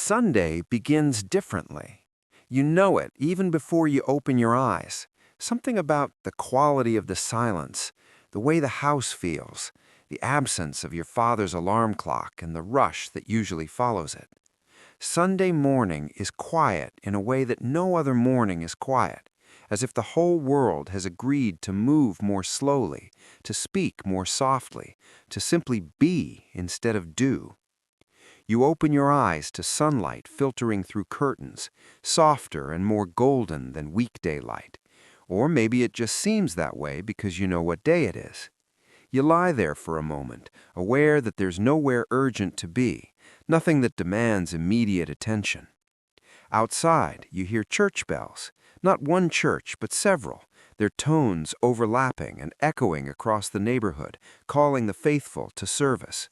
Sunday begins differently. You know it even before you open your eyes. Something about the quality of the silence, the way the house feels, the absence of your father's alarm clock, and the rush that usually follows it. Sunday morning is quiet in a way that no other morning is quiet, as if the whole world has agreed to move more slowly, to speak more softly, to simply be instead of do. You open your eyes to sunlight filtering through curtains, softer and more golden than weekday light. Or maybe it just seems that way because you know what day it is. You lie there for a moment, aware that there's nowhere urgent to be, nothing that demands immediate attention. Outside, you hear church bells, not one church, but several, their tones overlapping and echoing across the neighborhood, calling the faithful to service.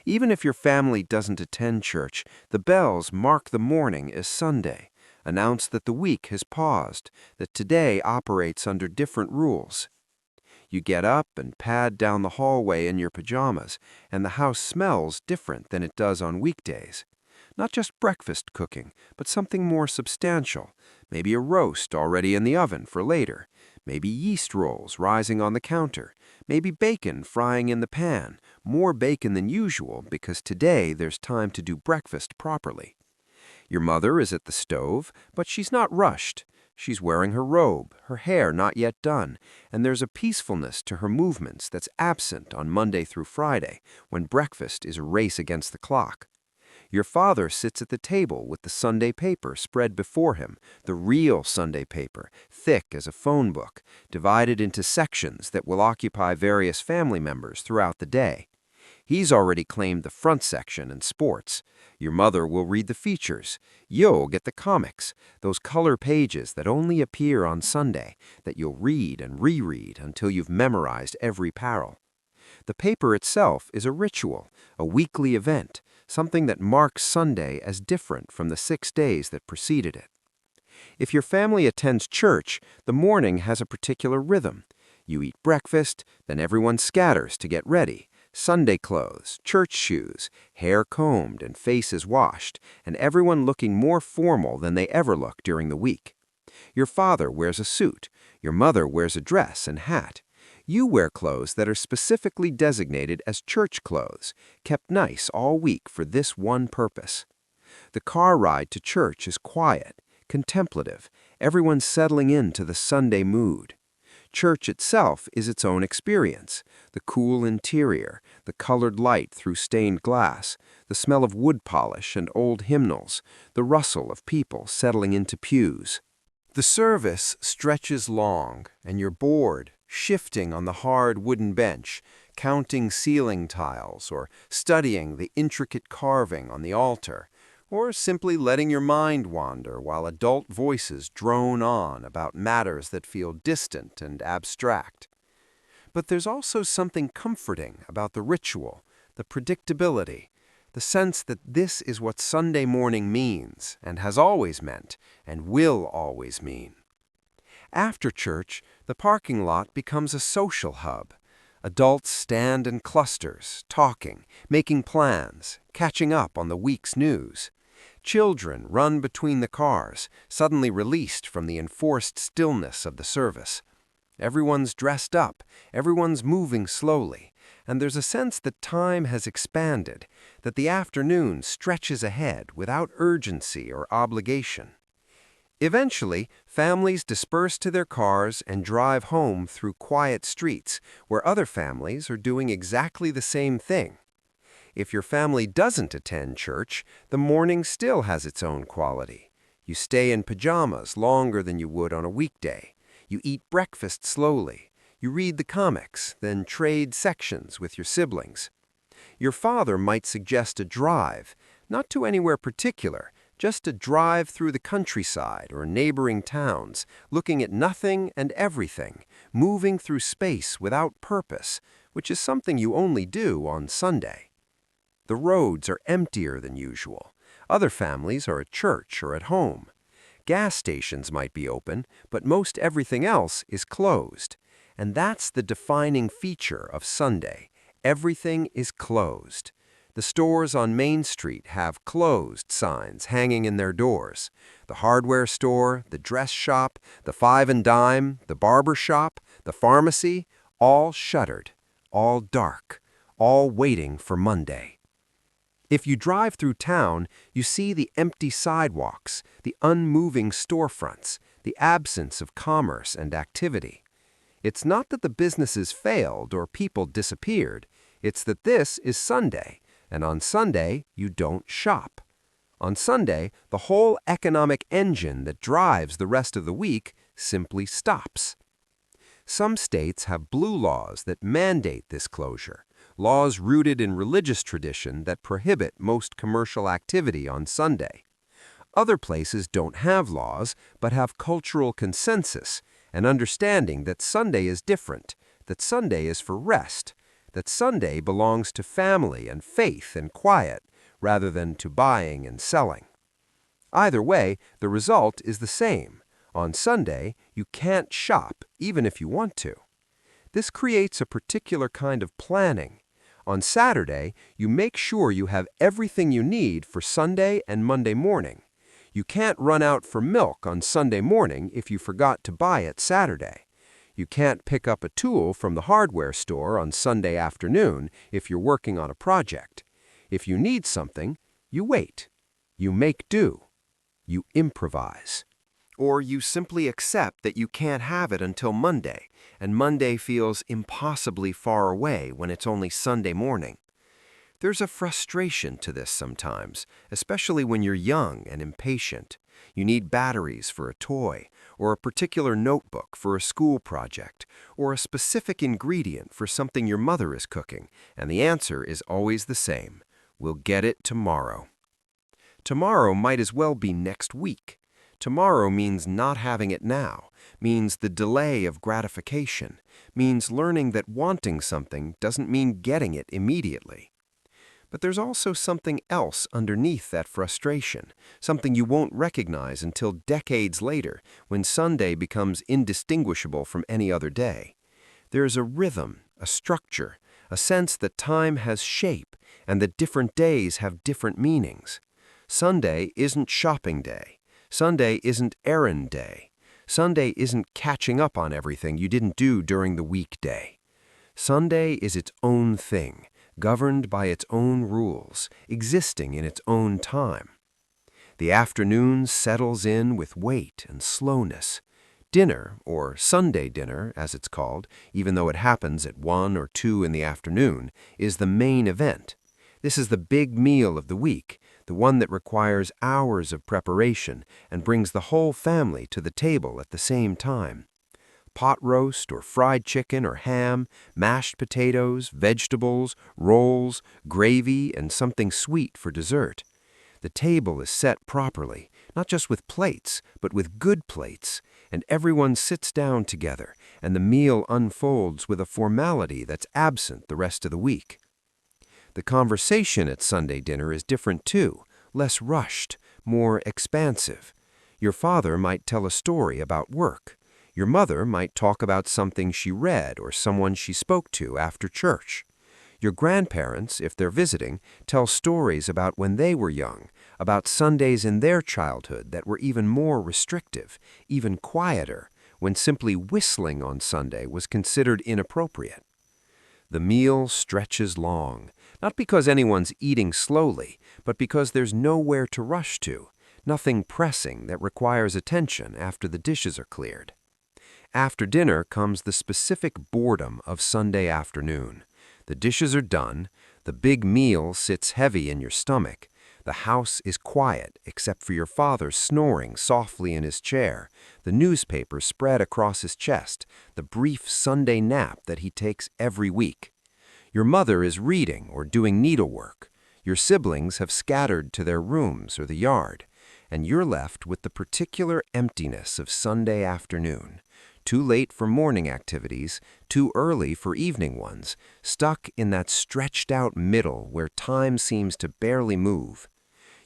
Even if your family doesn't attend church, the bells mark the morning as Sunday, announce that the week has paused, that today operates under different rules. You get up and pad down the hallway in your pajamas, and the house smells different than it does on weekdays. Not just breakfast cooking, but something more substantial, maybe a roast already in the oven for later, maybe yeast rolls rising on the counter, maybe bacon frying in the pan, more bacon than usual because today there's time to do breakfast properly. Your mother is at the stove, but she's not rushed. She's wearing her robe, her hair not yet done, and there's a peacefulness to her movements that's absent on Monday through Friday, when breakfast is a race against the clock. Your father sits at the table with the Sunday paper spread before him, the real Sunday paper, thick as a phone book, divided into sections that will occupy various family members throughout the day. He's already claimed the front section and sports. Your mother will read the features. You'll get the comics, those color pages that only appear on Sunday, that you'll read and reread until you've memorized every parallel. The paper itself is a ritual, a weekly event, something that marks Sunday as different from the 6 days that preceded it. If your family attends church, the morning has a particular rhythm. You eat breakfast, then everyone scatters to get ready. Sunday clothes, church shoes, hair combed and faces washed, and everyone looking more formal than they ever look during the week. Your father wears a suit. Your mother wears a dress and hat. You wear clothes that are specifically designated as church clothes, kept nice all week for this one purpose. The car ride to church is quiet, contemplative, everyone settling into the Sunday mood. Church itself is its own experience, the cool interior, the colored light through stained glass, the smell of wood polish and old hymnals, the rustle of people settling into pews. The service stretches long, and you're bored, shifting on the hard wooden bench, counting ceiling tiles or studying the intricate carving on the altar, or simply letting your mind wander while adult voices drone on about matters that feel distant and abstract. But there's also something comforting about the ritual, the predictability, the sense that this is what Sunday morning means and has always meant and will always mean. After church, the parking lot becomes a social hub. Adults stand in clusters, talking, making plans, catching up on the week's news. Children run between the cars, suddenly released from the enforced stillness of the service. Everyone's dressed up, everyone's moving slowly, and there's a sense that time has expanded, that the afternoon stretches ahead without urgency or obligation. Eventually, families disperse to their cars and drive home through quiet streets where other families are doing exactly the same thing. If your family doesn't attend church, the morning still has its own quality. You stay in pajamas longer than you would on a weekday. You eat breakfast slowly. You read the comics, then trade sections with your siblings. Your father might suggest a drive, not to anywhere particular, just a drive through the countryside or neighboring towns, looking at nothing and everything, moving through space without purpose, which is something you only do on Sunday. The roads are emptier than usual. Other families are at church or at home. Gas stations might be open, but most everything else is closed. And that's the defining feature of Sunday. Everything is closed. The stores on Main Street have closed signs hanging in their doors. The hardware store, the dress shop, the five and dime, the barber shop, the pharmacy, all shuttered, all dark, all waiting for Monday. If you drive through town, you see the empty sidewalks, the unmoving storefronts, the absence of commerce and activity. It's not that the businesses failed or people disappeared. It's that this is Sunday, and on Sunday, you don't shop. On Sunday, the whole economic engine that drives the rest of the week simply stops. Some states have blue laws that mandate this closure, laws rooted in religious tradition that prohibit most commercial activity on Sunday. Other places don't have laws, but have cultural consensus, an understanding that Sunday is different, that Sunday is for rest, that Sunday belongs to family and faith and quiet, rather than to buying and selling. Either way, the result is the same. On Sunday, you can't shop, even if you want to. This creates a particular kind of planning. On Saturday, you make sure you have everything you need for Sunday and Monday morning. You can't run out for milk on Sunday morning if you forgot to buy it Saturday. You can't pick up a tool from the hardware store on Sunday afternoon if you're working on a project. If you need something, you wait. You make do. You improvise. Or you simply accept that you can't have it until Monday, and Monday feels impossibly far away when it's only Sunday morning. There's a frustration to this sometimes, especially when you're young and impatient. You need batteries for a toy, or a particular notebook for a school project, or a specific ingredient for something your mother is cooking, and the answer is always the same. We'll get it tomorrow. Tomorrow might as well be next week. Tomorrow means not having it now, means the delay of gratification, means learning that wanting something doesn't mean getting it immediately. But there's also something else underneath that frustration, something you won't recognize until decades later, when Sunday becomes indistinguishable from any other day. There's a rhythm, a structure, a sense that time has shape, and that different days have different meanings. Sunday isn't shopping day. Sunday isn't errand day. Sunday isn't catching up on everything you didn't do during the weekday. Sunday is its own thing, governed by its own rules, existing in its own time. The afternoon settles in with weight and slowness. Dinner, or Sunday dinner, as it's called, even though it happens at 1 or 2 in the afternoon, is the main event. This is the big meal of the week, the one that requires hours of preparation and brings the whole family to the table at the same time. Pot roast or fried chicken or ham, mashed potatoes, vegetables, rolls, gravy, and something sweet for dessert. The table is set properly, not just with plates, but with good plates, and everyone sits down together, and the meal unfolds with a formality that's absent the rest of the week. The conversation at Sunday dinner is different too, less rushed, more expansive. Your father might tell a story about work. Your mother might talk about something she read or someone she spoke to after church. Your grandparents, if they're visiting, tell stories about when they were young, about Sundays in their childhood that were even more restrictive, even quieter, when simply whistling on Sunday was considered inappropriate. The meal stretches long, not because anyone's eating slowly, but because there's nowhere to rush to, nothing pressing that requires attention after the dishes are cleared. After dinner comes the specific boredom of Sunday afternoon. The dishes are done, the big meal sits heavy in your stomach, the house is quiet except for your father snoring softly in his chair, the newspaper spread across his chest, the brief Sunday nap that he takes every week. Your mother is reading or doing needlework. Your siblings have scattered to their rooms or the yard, and you're left with the particular emptiness of Sunday afternoon. Too late for morning activities, too early for evening ones, stuck in that stretched-out middle where time seems to barely move.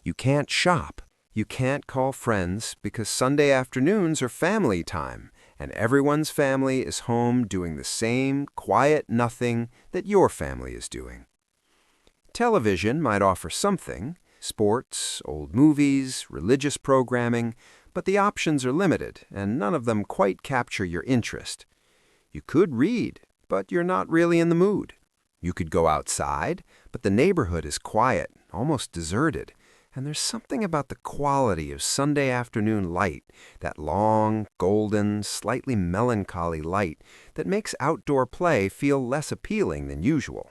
You can't shop. You can't call friends because Sunday afternoons are family time, and everyone's family is home doing the same quiet nothing that your family is doing. Television might offer something, sports, old movies, religious programming, but the options are limited, and none of them quite capture your interest. You could read, but you're not really in the mood. You could go outside, but the neighborhood is quiet, almost deserted, and there's something about the quality of Sunday afternoon light, that long, golden, slightly melancholy light, that makes outdoor play feel less appealing than usual.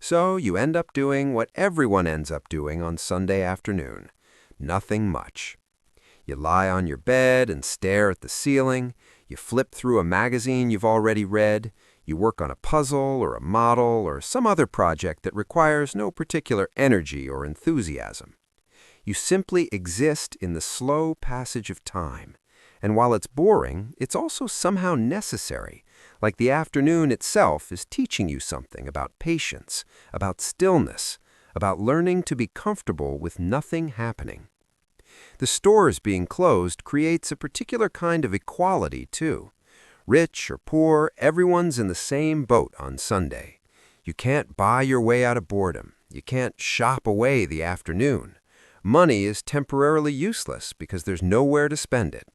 So you end up doing what everyone ends up doing on Sunday afternoon. Nothing much. You lie on your bed and stare at the ceiling. You flip through a magazine you've already read. You work on a puzzle or a model or some other project that requires no particular energy or enthusiasm. You simply exist in the slow passage of time. And while it's boring, it's also somehow necessary, like the afternoon itself is teaching you something about patience, about stillness, about learning to be comfortable with nothing happening. The stores being closed creates a particular kind of equality, too. Rich or poor, everyone's in the same boat on Sunday. You can't buy your way out of boredom. You can't shop away the afternoon. Money is temporarily useless because there's nowhere to spend it.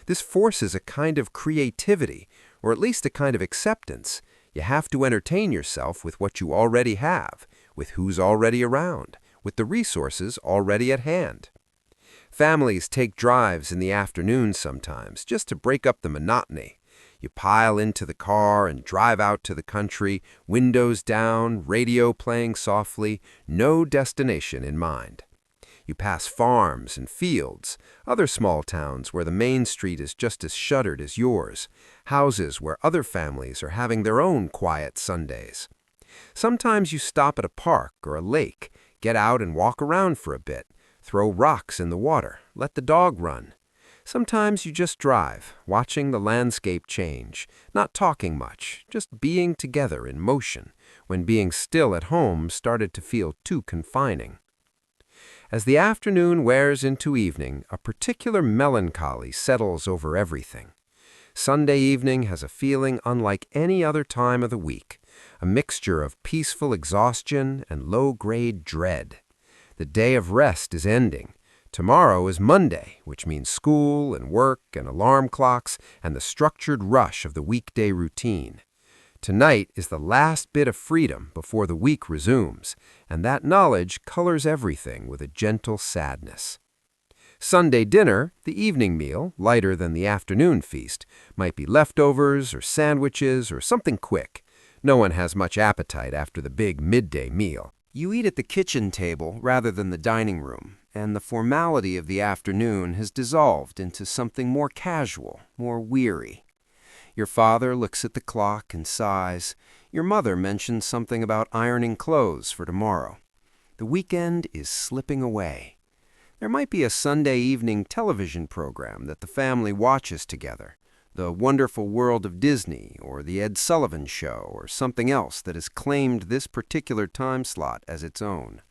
This forces a kind of creativity, or at least a kind of acceptance. You have to entertain yourself with what you already have, with who's already around, with the resources already at hand. Families take drives in the afternoon sometimes, just to break up the monotony. You pile into the car and drive out to the country, windows down, radio playing softly, no destination in mind. You pass farms and fields, other small towns where the main street is just as shuttered as yours, houses where other families are having their own quiet Sundays. Sometimes you stop at a park or a lake, get out and walk around for a bit, throw rocks in the water, let the dog run. Sometimes you just drive, watching the landscape change, not talking much, just being together in motion, when being still at home started to feel too confining. As the afternoon wears into evening, a particular melancholy settles over everything. Sunday evening has a feeling unlike any other time of the week, a mixture of peaceful exhaustion and low-grade dread. The day of rest is ending. Tomorrow is Monday, which means school and work and alarm clocks and the structured rush of the weekday routine. Tonight is the last bit of freedom before the week resumes, and that knowledge colors everything with a gentle sadness. Sunday dinner, the evening meal, lighter than the afternoon feast, might be leftovers or sandwiches or something quick. No one has much appetite after the big midday meal. You eat at the kitchen table rather than the dining room, and the formality of the afternoon has dissolved into something more casual, more weary. Your father looks at the clock and sighs. Your mother mentions something about ironing clothes for tomorrow. The weekend is slipping away. There might be a Sunday evening television program that the family watches together, The Wonderful World of Disney or The Ed Sullivan Show or something else that has claimed this particular time slot as its own.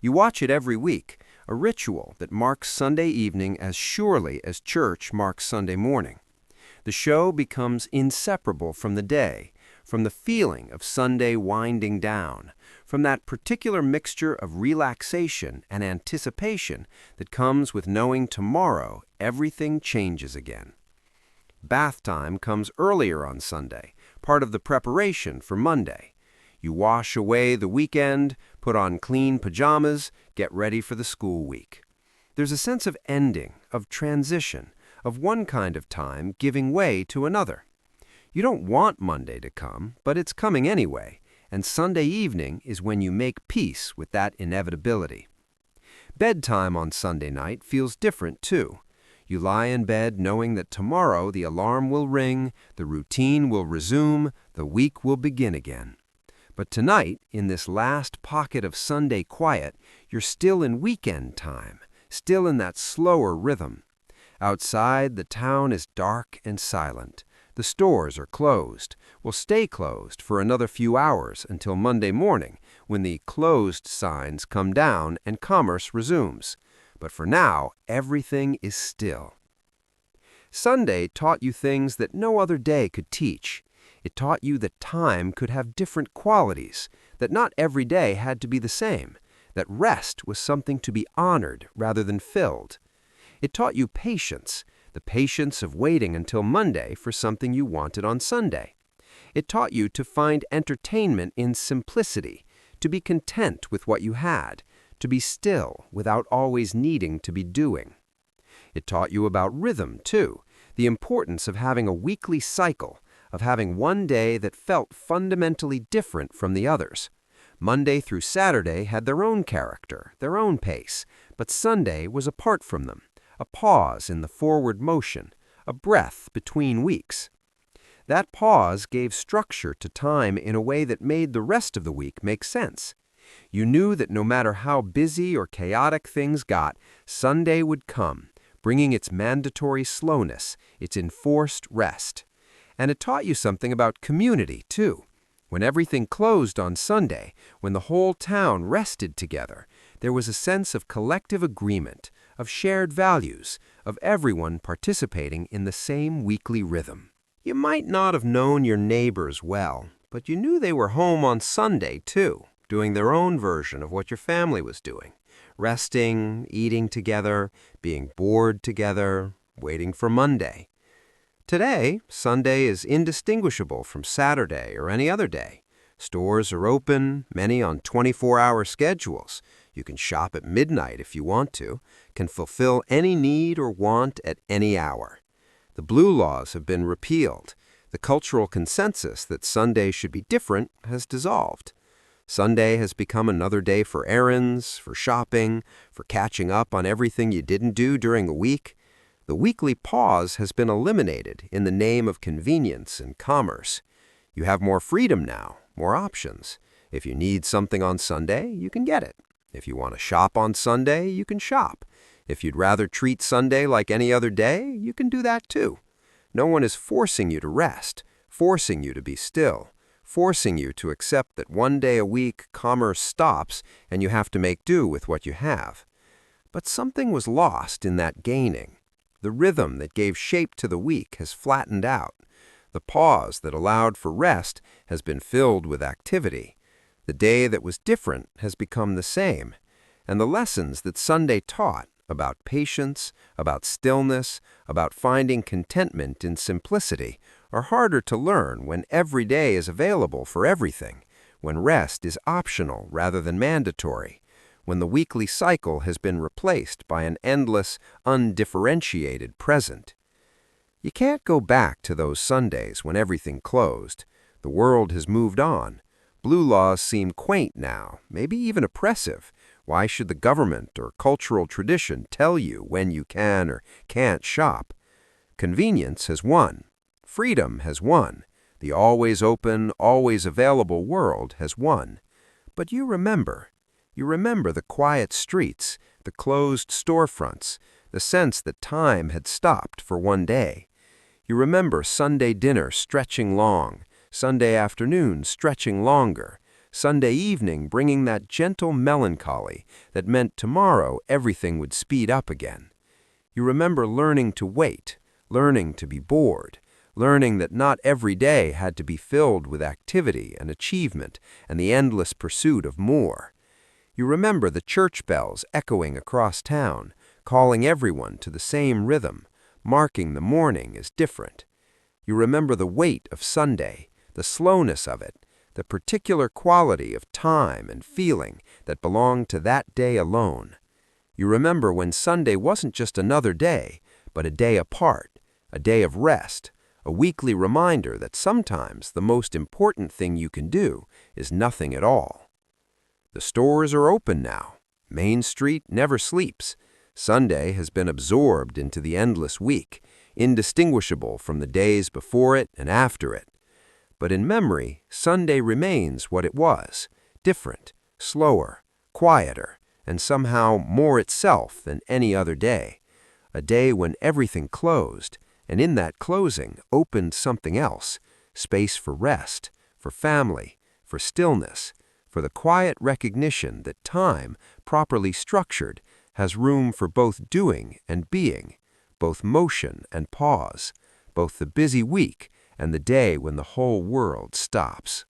You watch it every week, a ritual that marks Sunday evening as surely as church marks Sunday morning. The show becomes inseparable from the day, from the feeling of Sunday winding down, from that particular mixture of relaxation and anticipation that comes with knowing tomorrow everything changes again. Bath time comes earlier on Sunday, part of the preparation for Monday. You wash away the weekend, put on clean pajamas, get ready for the school week. There's a sense of ending, of transition, of one kind of time giving way to another. You don't want Monday to come, but it's coming anyway, and Sunday evening is when you make peace with that inevitability. Bedtime on Sunday night feels different, too. You lie in bed knowing that tomorrow the alarm will ring, the routine will resume, the week will begin again. But tonight, in this last pocket of Sunday quiet, you're still in weekend time, still in that slower rhythm. Outside, the town is dark and silent. The stores are closed, will stay closed for another few hours until Monday morning, when the closed signs come down and commerce resumes. But for now, everything is still. Sunday taught you things that no other day could teach. It taught you that time could have different qualities, that not every day had to be the same, that rest was something to be honored rather than filled. It taught you patience, the patience of waiting until Monday for something you wanted on Sunday. It taught you to find entertainment in simplicity, to be content with what you had, to be still without always needing to be doing. It taught you about rhythm, too, the importance of having a weekly cycle, of having one day that felt fundamentally different from the others. Monday through Saturday had their own character, their own pace, but Sunday was apart from them, a pause in the forward motion, a breath between weeks. That pause gave structure to time in a way that made the rest of the week make sense. You knew that no matter how busy or chaotic things got, Sunday would come, bringing its mandatory slowness, its enforced rest. And it taught you something about community, too. When everything closed on Sunday, when the whole town rested together, there was a sense of collective agreement, of shared values, of everyone participating in the same weekly rhythm. You might not have known your neighbors well, but you knew they were home on Sunday, too, doing their own version of what your family was doing. Resting, eating together, being bored together, waiting for Monday. Today, Sunday is indistinguishable from Saturday or any other day. Stores are open, many on 24-hour schedules. You can shop at midnight if you want to, can fulfill any need or want at any hour. The blue laws have been repealed. The cultural consensus that Sunday should be different has dissolved. Sunday has become another day for errands, for shopping, for catching up on everything you didn't do during the week. The weekly pause has been eliminated in the name of convenience and commerce. You have more freedom now, more options. If you need something on Sunday, you can get it. If you want to shop on Sunday, you can shop. If you'd rather treat Sunday like any other day, you can do that too. No one is forcing you to rest, forcing you to be still, forcing you to accept that one day a week commerce stops and you have to make do with what you have. But something was lost in that gaining. The rhythm that gave shape to the week has flattened out. The pause that allowed for rest has been filled with activity. The day that was different has become the same. And the lessons that Sunday taught about patience, about stillness, about finding contentment in simplicity are harder to learn when every day is available for everything, when rest is optional rather than mandatory, when the weekly cycle has been replaced by an endless, undifferentiated present. You can't go back to those Sundays when everything closed. The world has moved on. Blue laws seem quaint now, maybe even oppressive. Why should the government or cultural tradition tell you when you can or can't shop? Convenience has won. Freedom has won. The always open, always available world has won. But you remember the quiet streets, the closed storefronts, the sense that time had stopped for one day. You remember Sunday dinner stretching long, Sunday afternoon stretching longer, Sunday evening bringing that gentle melancholy that meant tomorrow everything would speed up again. You remember learning to wait, learning to be bored, learning that not every day had to be filled with activity and achievement and the endless pursuit of more. You remember the church bells echoing across town, calling everyone to the same rhythm, marking the morning as different. You remember the weight of Sunday, the slowness of it, the particular quality of time and feeling that belonged to that day alone. You remember when Sunday wasn't just another day, but a day apart, a day of rest, a weekly reminder that sometimes the most important thing you can do is nothing at all. The stores are open now. Main Street never sleeps. Sunday has been absorbed into the endless week, indistinguishable from the days before it and after it. But in memory, Sunday remains what it was, different, slower, quieter, and somehow more itself than any other day. A day when everything closed, and in that closing opened something else, space for rest, for family, for stillness, for the quiet recognition that time, properly structured, has room for both doing and being, both motion and pause, both the busy week and the day when the whole world stops.